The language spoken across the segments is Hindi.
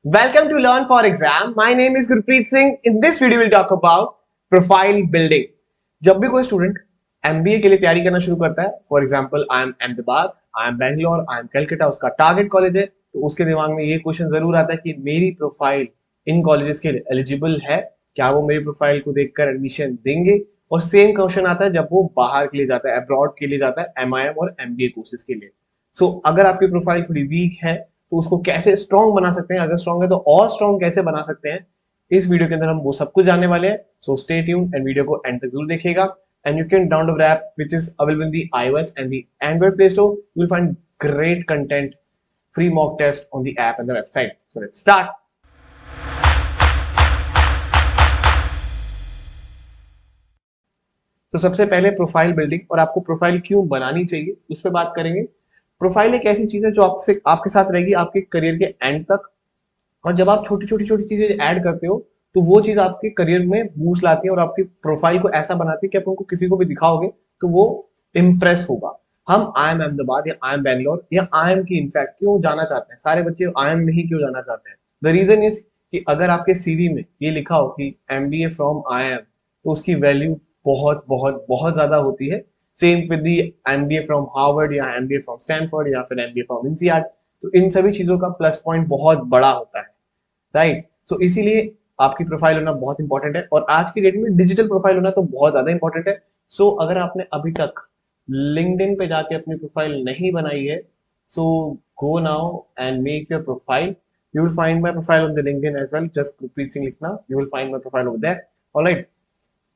Welcome to Learn for Exam. My name is Gurpreet Singh. In this video, we'll talk about profile building. जब भी कोई स्टूडेंट MBA के लिए तैयारी करना शुरू करता है, for example I am Ahmedabad, I am Bangalore, I am Calcutta, उसका टारगेट कॉलेज है, तो उसके दिमाग में ये क्वेश्चन जरूर आता है कि मेरी प्रोफाइल इन कॉलेजेस के लिए एलिजिबल है, क्या वो मेरी प्रोफाइल को देखकर एडमिशन देंगे। और सेम क्वेश्चन आता है जब वो बाहर के लिए जाता है, अब्रॉड के लिए जाता है, MIM और MBA कोर्सेज के लिए। सो अगर आपकी प्रोफाइल थोड़ी वीक है तो उसको कैसे स्ट्रॉन्ग बना सकते हैं, अगर स्ट्रॉन्ग है तो और स्ट्रॉन्ग कैसे बना सकते हैं, इस वीडियो के अंदर हम वो सब कुछ जानने वाले हैं। So stay tuned and video को एंड तक जरूर देखिएगा। And you can download the app which is available in the iOS and the Android Play Store. You will find great content, free mock test on the app and the website. So let's start. तो सबसे पहले प्रोफाइल बिल्डिंग और आपको प्रोफाइल क्यों बनानी चाहिए उस पर बात करेंगे। प्रोफाइल एक ऐसी चीज है जो आपसे आपके साथ रहेगी आपके करियर के एंड तक। और जब आप छोटी छोटी छोटी चीजें ऐड करते हो तो वो चीज आपके करियर में बूस्ट लाती है और आपकी प्रोफाइल को ऐसा बनाती है कि आप उनको किसी को भी दिखाओगे तो वो इम्प्रेस होगा। हम आई एम अहमदाबाद या आई एम बैंगलोर या आई एम की इनफैक्ट क्यों जाना चाहते हैं, सारे बच्चे आई एम में ही क्यों जाना चाहते हैं। द रीजन इज कि अगर आपके सीवी में ये लिखा हो कि MBA फ्रॉम आई एम तो उसकी वैल्यू बहुत बहुत बहुत ज्यादा होती है। Same with the MBA from Harvard या MBA फ्रॉम स्टैनफोर्ड या फिर MBA फ्रॉम INSEAD, तो इन सभी चीजों का प्लस पॉइंट बहुत बड़ा होता है, राइट। सो इसीलिए आपकी प्रोफाइल होना बहुत इंपॉर्टेंट है और आज की डेट में डिजिटल प्रोफाइल होना तो बहुत ज्यादा इंपॉर्टेंट है। सो अगर आपने अभी तक लिंक्डइन पे जाके अपनी प्रोफाइल नहीं बनाई है, so go now and make your profile. You will find my profile on the LinkedIn as well, just Gurpreet Singh लिखना, you will find my profile over there. Alright,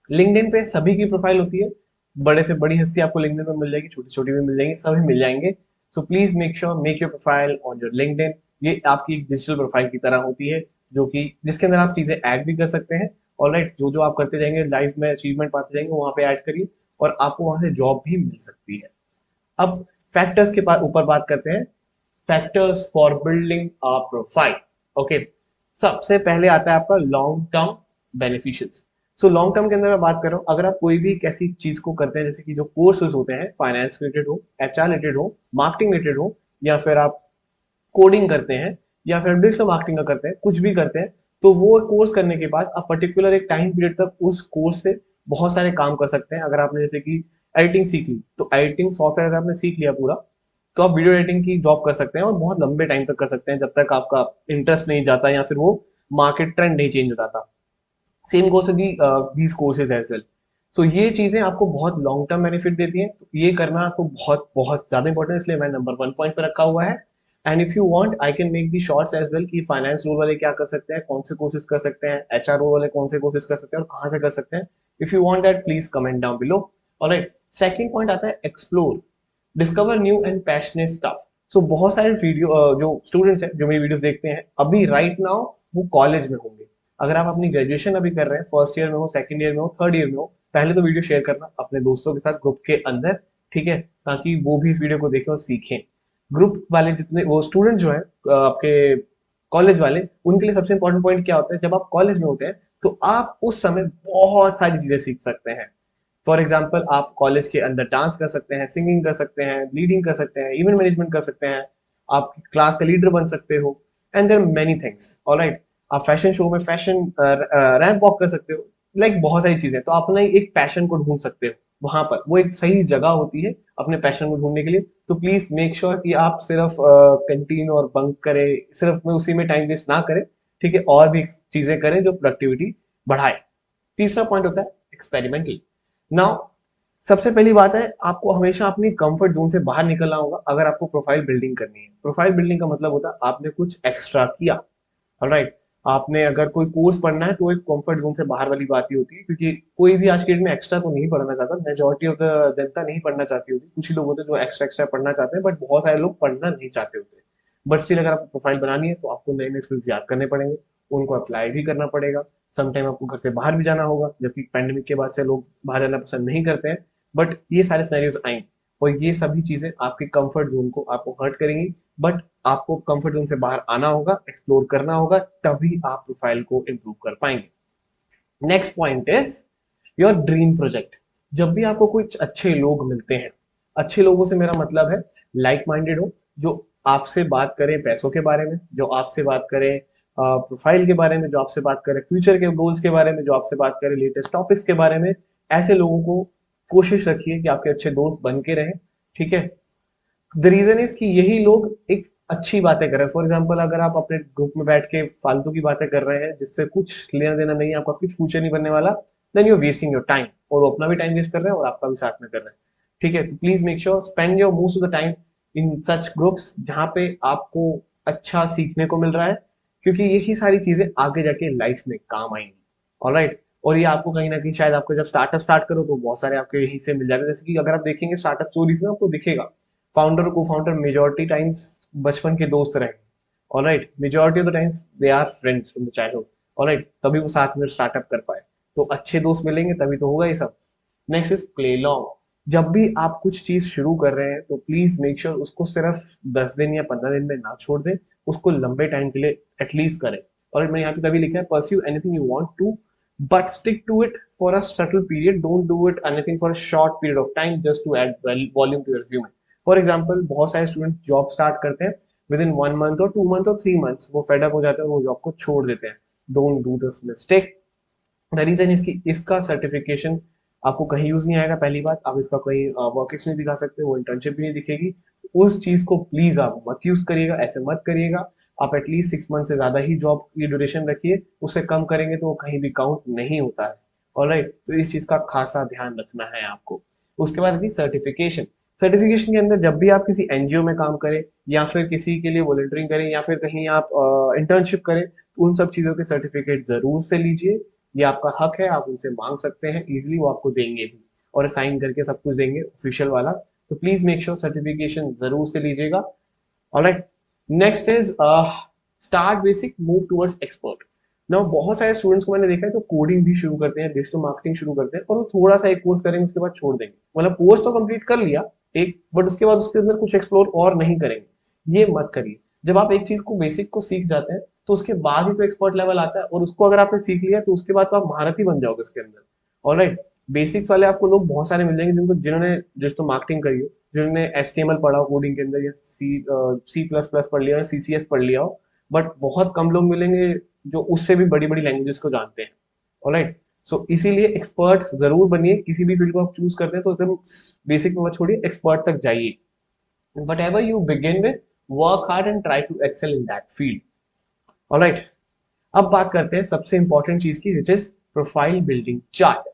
LinkedIn पे सभी की प्रोफाइल होती है, बड़े से बड़ी हस्ती आपको लिंक्डइन पे मिल जाएगी, छोटी छोटी भी मिल जाएंगी, सभी मिल जाएंगे। So please make sure make your profile on your LinkedIn. ये आपकी एक डिजिटल प्रोफाइल की तरह होती है जो कि जिसके अंदर आप चीजें ऐड भी कर सकते हैं। ऑलराइट, जो जो आप करते जाएंगे लाइफ में अचीवमेंट पाते जाएंगे वहां पे ऐड करिए और आपको वहां से जॉब भी मिल सकती है। अब फैक्टर्स के ऊपर बात करते हैं, factors for building a profile. Okay, सबसे पहले आता है आपका long term beneficials. So long term के अंदर मैं बात कर रहा हूँ, अगर आप कोई भी कैसी चीज को करते हैं जैसे कि जो कोर्सेज होते हैं, फाइनेंस रिलेटेड हो, HR रिलेटेड हो, मार्केटिंग रिलेटेड हो, या फिर आप कोडिंग करते हैं या फिर डिजिटल मार्केटिंग का करते हैं, कुछ भी करते हैं, तो वो कोर्स करने के बाद आप पर्टिकुलर एक टाइम पीरियड तक उस कोर्स से बहुत सारे काम कर सकते हैं। अगर आपने जैसे कि एडिटिंग सीख ली तो एडिटिंग सॉफ्टवेयर अगर आपने सीख लिया पूरा, तो आप वीडियो एडिटिंग की जॉब कर सकते हैं और बहुत लंबे टाइम तक कर सकते हैं जब तक आपका इंटरेस्ट नहीं जाता या फिर वो मार्केट ट्रेंड नहीं चेंज हो जाता। Same goes these courses as well. So ये चीजें आपको बहुत लॉन्ग टर्म बेनिफिट देती हैं, तो ये करना तो बहुत बहुत ज्यादा इंपॉर्टेंट है, इसलिए मैं नंबर 1 पॉइंट पे रखा हुआ है। And if you want I can make the shorts as well कि फाइनेंस रोल वाले क्या कर सकते हैं, कौन से कोर्सेज कर सकते हैं, HR रोल वाले कौन से कोर्सेज कर सकते हैं और कहाँ से कर सकते हैं। If you want that please comment down below. Alright, second point आता है explore, discover new and passionate stuff. So बहुत सारे वीडियो जो स्टूडेंट्स हैं जो मेरी वीडियोस देखते हैं अभी राइट नाउ वो कॉलेज में होंगे। अगर आप अपनी ग्रेजुएशन अभी कर रहे हैं, फर्स्ट ईयर में हो, सेकंड ईयर में हो, थर्ड ईयर में हो, पहले तो वीडियो शेयर करना अपने दोस्तों के साथ ग्रुप के अंदर, ठीक है, ताकि वो भी इस वीडियो को देखें और सीखें। ग्रुप वाले जितने वो स्टूडेंट जो है आपके कॉलेज वाले, उनके लिए सबसे इंपॉर्टेंट पॉइंट क्या होता है, जब आप कॉलेज में होते हैं तो आप उस समय बहुत सारी चीजें सीख सकते हैं। फॉर एग्जाम्पल आप कॉलेज के अंदर डांस कर सकते हैं, सिंगिंग कर सकते हैं, लीडिंग कर सकते हैं, इवेंट मैनेजमेंट कर सकते हैं, आप क्लास का लीडर बन सकते हो, and there many things. Alright, आप फैशन शो में फैशन रैंप वॉक कर सकते हो, लाइक बहुत सारी चीजें। तो अपना एक पैशन को ढूंढ सकते हो वहां पर, वो एक सही जगह होती है अपने पैशन को ढूंढने के लिए। तो प्लीज मेक श्योर कि आप सिर्फ कैंटीन और बंक करें, सिर्फ में उसी में टाइम वेस्ट ना करें, ठीक है, और भी चीजें करें जो प्रोडक्टिविटी बढ़ाए। तीसरा पॉइंट होता है एक्सपेरिमेंटल। नाउ सबसे पहली बात है, आपको हमेशा अपनी कंफर्ट जोन से बाहर निकलना होगा अगर आपको प्रोफाइल बिल्डिंग करनी है। प्रोफाइल बिल्डिंग का मतलब होता है आपने कुछ एक्स्ट्रा किया। ऑलराइट, आपने अगर कोई कोर्स पढ़ना है तो एक कंफर्ट जोन से बाहर वाली बात ही होती है, क्योंकि कोई भी आज के डेट में एक्स्ट्रा तो नहीं पढ़ना चाहता, मेजोरिटी ऑफ द जनता नहीं पढ़ना चाहती होती, कुछ ही लोग होते हैं जो एक्स्ट्रा एक्स्ट्रा पढ़ना चाहते हैं, बट बहुत सारे लोग पढ़ना नहीं चाहते होते। बट स्टिल अगर आपको प्रोफाइल बनानी है तो आपको नए नए स्किल्स याद करने पड़ेंगे, उनको अप्लाई भी करना पड़ेगा। समटाइम आपको घर से बाहर भी जाना होगा, जबकि पैंडेमिक के बाद से लोग बाहर जाना पसंद नहीं करते हैं, बट ये सारे सिनेरियोज आएंगे और ये सभी चीजें आपके कंफर्ट जोन को आपको हर्ट करेंगी। बट आपको कंफर्ट जोन से बाहर आना होगा, एक्सप्लोर करना होगा, तभी आप प्रोफाइल को इंप्रूव कर पाएंगे। Next point is your dream project. जब भी आपको कुछ अच्छे लोग मिलते हैं, अच्छे लोगों से मेरा मतलब है लाइक माइंडेड हो, जो आपसे बात करें पैसों के बारे में, जो आपसे बात करें प्रोफाइल के बारे में जो आपसे बात करें, फ्यूचर के गोल्स के बारे में जो आपसे बात करें, लेटेस्ट टॉपिक्स के बारे में। ऐसे लोगों को कोशिश रखिए कि आपके अच्छे दोस्त बन के रहें, ठीक है। द रीजन इज कि यही लोग एक अच्छी बातें कर रहे हैं। फॉर एग्जाम्पल, अगर आप अपने ग्रुप में बैठ के फालतू की बातें कर रहे हैं जिससे कुछ लेना देना नहीं है, आपका कुछ फ्यूचर नहीं बनने वाला, then you wasting your time, और वो अपना भी टाइम वेस्ट कर रहे हैं और आपका भी साथ में कर रहे हैं, ठीक है। तो please make sure spend your most of the time in such groups जहां पे आपको अच्छा सीखने को मिल रहा है, क्योंकि यही सारी चीजें आगे जाके लाइफ में काम आएंगी। ऑलराइट। और ये आपको कहीं ना कहीं शायद आपको जब स्टार्टअप स्टार्ट करो तो बहुत सारे आपके यहीं से मिल जाते हैं। जैसे कि अगर आप देखेंगे स्टार्टअप स्टोरीज में आपको दिखेगा फाउंडर और को फाउंडर मेजोरिटी टाइम्स बचपन के दोस्त रहे। Alright, majority of the times they are friends from the childhood. Alright, तभी वो साथ में स्टार्टअप कर पाए। तो अच्छे दोस्त मिलेंगे तभी तो होगा ये सब। Next is play long. जब भी आप कुछ चीज शुरू कर रहे हैं तो प्लीज मेक श्योर उसको सिर्फ 10 दिन या 15 दिन में ना छोड़ दें, उसको लंबे टाइम के लिए एटलीस्ट करें। और मैंने यहाँ पे तभी लिखा है pursue anything you want to, but stick to it for a certain period, don't do it anything for a short period of time just to add volume to your resume. For example, बहुत सारे स्टूडेंट जॉब स्टार्ट करते हैं विद इन 1 मंथ और 2 मंथ और 3 मंथ्स वो फेड अप हो जाते हैं और वो जॉब को छोड़ देते हैं। Don't do this mistake. The reason इसकी इसका सर्टिफिकेशन आपको कहीं यूज नहीं आएगा। पहली बात, आप इसका कोई वर्क नहीं दिखा सकते, वो इंटर्नशिप भी नहीं दिखेगी। उस चीज को प्लीज आप मत यूज करिएगा, ऐसे मत करिएगा। आप एटलीस्ट 6 मंथ से ज्यादा ही जॉब की ड्यूरेशन रखिए, उससे कम करेंगे तो वो कहीं भी काउंट नहीं होता है। ऑलराइट, तो इस चीज का खासा ध्यान रखना है आपको। उसके बाद सर्टिफिकेशन। सर्टिफिकेशन के अंदर जब भी आप किसी एनजीओ में काम करें या फिर किसी के लिए वॉलंटियरिंग करें या फिर कहीं आप इंटर्नशिप करें, तो उन सब चीजों के सर्टिफिकेट जरूर से लीजिए। ये आपका हक है, आप उनसे मांग सकते हैं, इजीली वो आपको देंगे भी और साइन करके सब कुछ देंगे ऑफिशियल वाला। तो प्लीज मेक श्योर सर्टिफिकेशन जरूर से लीजिएगा। Alright, next is start basic, move towards expert. Now बहुत सारे स्टूडेंट्स को मैंने देखा है तो कोडिंग भी शुरू करते हैं, डिजिटल मार्केटिंग शुरू करते हैं, और वो थोड़ा सा एक कोर्स करेंगे उसके बाद छोड़ देंगे। मतलब कोर्स तो कंप्लीट कर लिया एक, बट उसके बाद उसके अंदर कुछ एक्सप्लोर और नहीं करेंगे। ये मत करिए। जब आप एक चीज को बेसिक को सीख जाते हैं तो उसके बाद ही तो एक्सपर्ट लेवल आता है, और उसको अगर आपने सीख लिया तो उसके बाद तो आप महारथी बन जाओगे उसके अंदर। ऑलराइट, बेसिक्स वाले आपको लोग बहुत सारे मिल जाएंगे जिनको जिन्होंने डिजिटल मार्केटिंग करी हो, जिन्होंने एचटीएमएल पढ़ा हो कोडिंग के अंदर, या सी प्लस प्लस पढ़ लिया, सीसीएस पढ़ लिया हो। बट बहुत कम लोग मिलेंगे जो उससे भी बड़ी बड़ी लैंग्वेजेस को जानते हैं। ऑलराइट, सो इसीलिए एक्सपर्ट जरूर बनिए। किसी भी फील्ड को आप चूज करते हैं तो एकदम बेसिक में मत छोड़िए, एक्सपर्ट तक जाइए। Whatever you begin with, work hard and try to excel in that field. Alright, अब बात करते हैं सबसे इंपॉर्टेंट चीज की, which is profile building chart.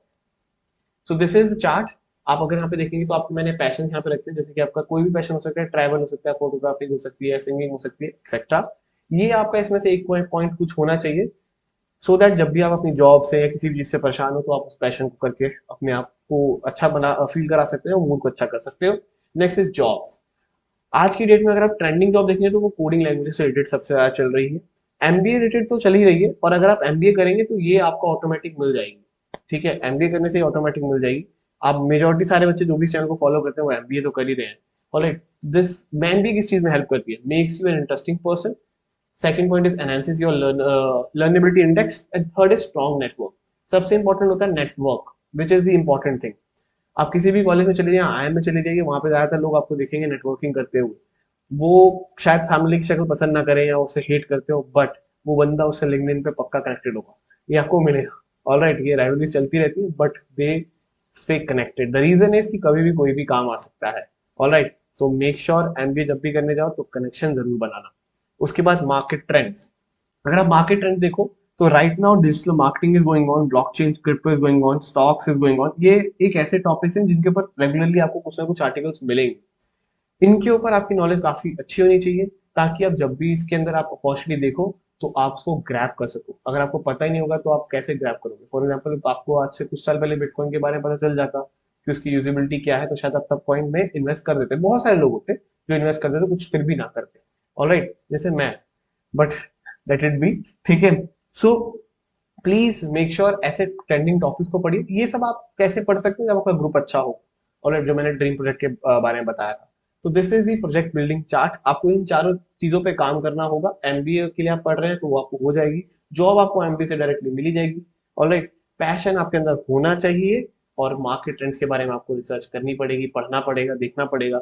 So this is the chart. आप अगर यहाँ पे देखेंगे तो आपको मैंने पैशन यहाँ पे रखे हैं, जैसे कि आपका कोई भी पैशन हो सकता है, ट्रैवल हो सकता है, फोटोग्राफी हो सकती है, सिंगिंग हो सकती है, एक्सेट्रा। ये आपका इसमें से एक पॉइंट कुछ होना चाहिए, सो दैट जब भी आप अपनी जॉब से या किसी भी चीज से परेशान हो तो आप उस पैशन को करके अपने आप को अच्छा बना फील करा सकते हो, मूड को अच्छा कर सकते हो। Next is jobs. आज की डेट में अगर आप ट्रेंडिंग जॉब देखेंगे तो वो कोडिंग लैंग्वेज से रिलेटेड सबसे ज्यादा चल रही है। एमबीए रिलेटेड तो चल ही रही है, और अगर आप एमबीए करेंगे तो ये आपको ऑटोमेटिक मिल जाएगी। ठीक है, एमबीए करने से ऑटोमेटिक मिल जाएगी। आप मेजोरिटी सारे बच्चे जो भी चैनल को फॉलो करते हैं वो एमबीए तो कर ही रहे हैं। ऑलराइट, दिस एमबीए किस चीज में हेल्प करती है, makes you an interesting person. Second point is enhances your लर्नेबिलिटी index, and third is strong network. सबसे इंपॉर्टेंट होता है network, which is the important thing. आप किसी भी कॉलेज में चले जाइए, आईएम में चले जाइए, वहां पे ज्यादातर लोग आपको देखेंगे नेटवर्किंग करते हुए। वो शायद फैमिली की शक्ल पसंद ना करें या उसे हेट करते हो, बट वो बंदा उससे लिंक्डइन पे पक्का कनेक्टेड होगा, ये आपको मिलेगा। ऑलराइट, ये राइवलरी चलती रहती है but they stay connected. The reason is कि कभी भी कोई भी काम आ सकता है। Alright, so make sure MBA जब भी करने जाओ तो कनेक्शन जरूर बनाना। उसके बाद मार्केट ट्रेंड्स। अगर आप मार्केट ट्रेंड देखो तो right now digital marketing is going on, blockchain, crypto is going on, stocks is going on. ये एक ऐसे टॉपिक्स हैं जिनके ऊपर रेगुलरली आपको कुछ ना कुछ आर्टिकल्स मिलेंगे। इनके ऊपर आपकी नॉलेज काफी अच्छी होनी चाहिए, ताकि आप जब भी इसके अंदर आप अपॉर्चुनिटी देखो तो आप उसको ग्रैब कर सको। अगर आपको पता ही नहीं होगा तो आप कैसे ग्रैब करोगे। फॉर एग्जाम्पल, आपको आज से कुछ साल पहले बिटकॉइन के बारे में पता चल जाता कि उसकी यूजिबिलिटी क्या है, तो शायद आप तब कॉइन में इन्वेस्ट कर देते। बहुत सारे लोग होते जो इन्वेस्ट कर देते कुछ फिर भी ना करते। ऑलराइट, जैसे मैं, बट लेट इट बी। ठीक है, सो प्लीज मेक श्योर ऐसे ट्रेंडिंग टॉपिक्स को पढ़िए। ये सब आप कैसे पढ़ सकते हैं, जब आपका ग्रुप अच्छा हो। और जो मैंने ड्रीम प्रोजेक्ट के बारे में बताया था, तो this is the project building chart. आपको इन चारों चीजों पे काम करना होगा। एमबीए के लिए आप पढ़ रहे हैं तो वो आपको हो जाएगी, जॉब आपको एमबीए से डायरेक्टली मिल ही जाएगी। ऑलराइट, पैशन आपके अंदर होना चाहिए, और मार्केट ट्रेंड्स के बारे में आपको रिसर्च करनी पड़ेगी, पढ़ना पड़ेगा, देखना पड़ेगा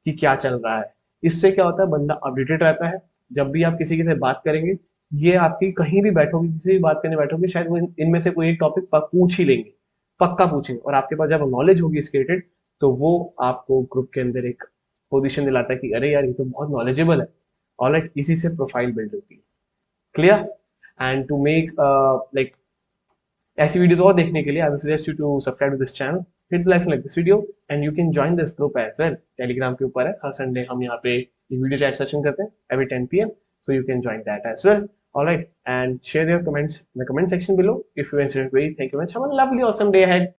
कि क्या चल रहा है। इससे क्या होता है, बंदा अपडेटेड रहता है। जब भी आप किसी के से बात करेंगे, ये आपकी कहीं भी बैठोगे, किसी भी बात करने बैठोगे, शायद वो इनमें से कोई एक टॉपिक पूछ ही लेंगे, पक्का पूछेंगे। और आपके पास जब नॉलेज होगी इसके रिलेटेड, तो वो आपको ग्रुप के अंदर एक पोजीशन दिलाता है कि अरे यार ये तो बहुत नॉलेजेबल है। ऑलराइट, इसी से प्रोफाइल बिल्ड होती है। Clear? And to make like ऐसी वीडियोस और देखने के लिए I will suggest you to subscribe to this channel, hit the like this video, and you can join this group as well. Telegram के ऊपर है, हर संडे हम यहाँ पे वीडियो चैट सेशन करते हैं every 10 PM, so you can join that as well. All right, and share your comments in the comment section below if you enjoyed. Thank you very much. Have a lovely awesome day ahead.